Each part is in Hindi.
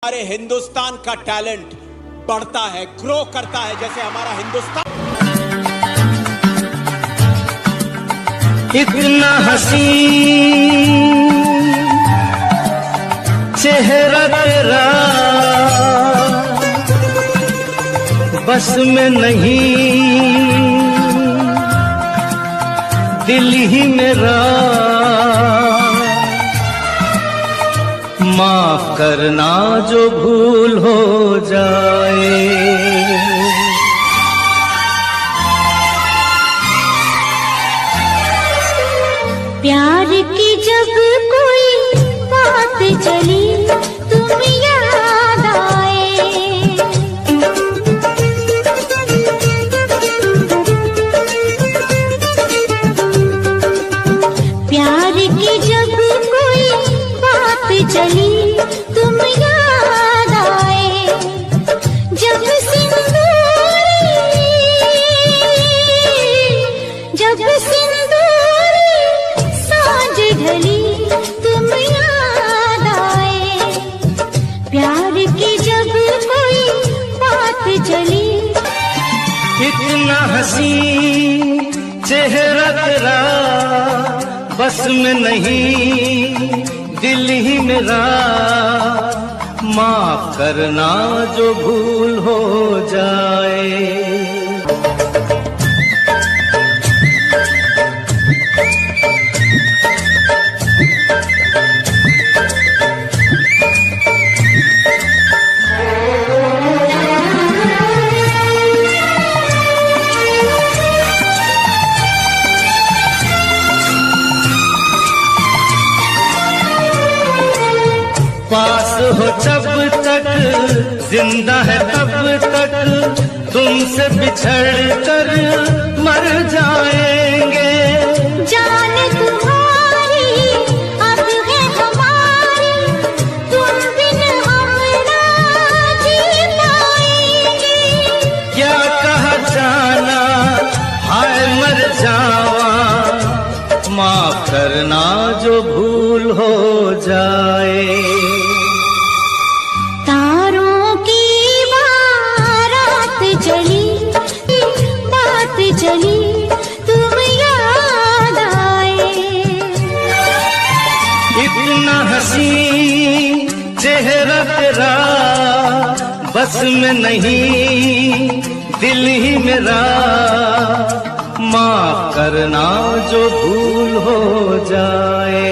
हमारे हिंदुस्तान का टैलेंट बढ़ता है, ग्रो करता है, जैसे हमारा हिंदुस्तान इतना हसीन चेहरा तेरा बस में नहीं, दिल ही मेरा माफ करना जो भूल हो जाए। प्यार की जब कोई बात चली तुम याद आए, प्यार की जब कोई बात चली तुम याद आए। जब सिंदूरी सांझ ढली तुम याद आए। प्यार की जब कोई बात चली। इतना हसीन चेहरा तेरा बस में नहीं, दिल ही मेरा माफ करना जो भूल हो जाए। पास हो जब तक जिंदा है तब तक, तुमसे बिछड़ कर मर जाएंगे। जान तुम्हारी अब है हमारी, तुम बिन हम ना जी पाएंगे। क्या कहा जाना हाय मर जावा, माफ करना जो भूल हो जाए। चली तुम याद आए। इतना हसीन चेहरा तेरा बस में नहीं, दिल ही मेरा माफ करना जो भूल हो जाए।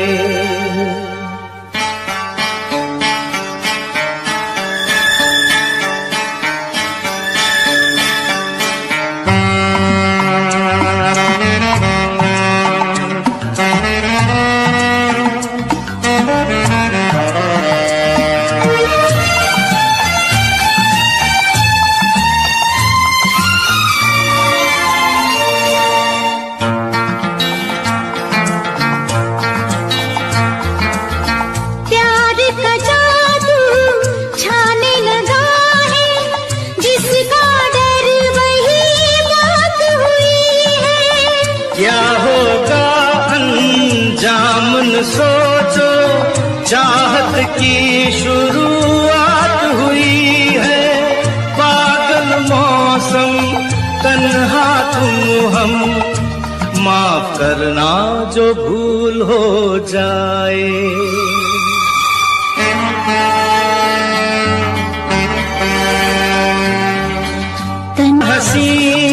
क्या होगा अंजाम न सोचो, चाहत की शुरुआत हुई है। पागल मौसम तन्हा तुम हम, माफ करना जो भूल हो जाए। हसीन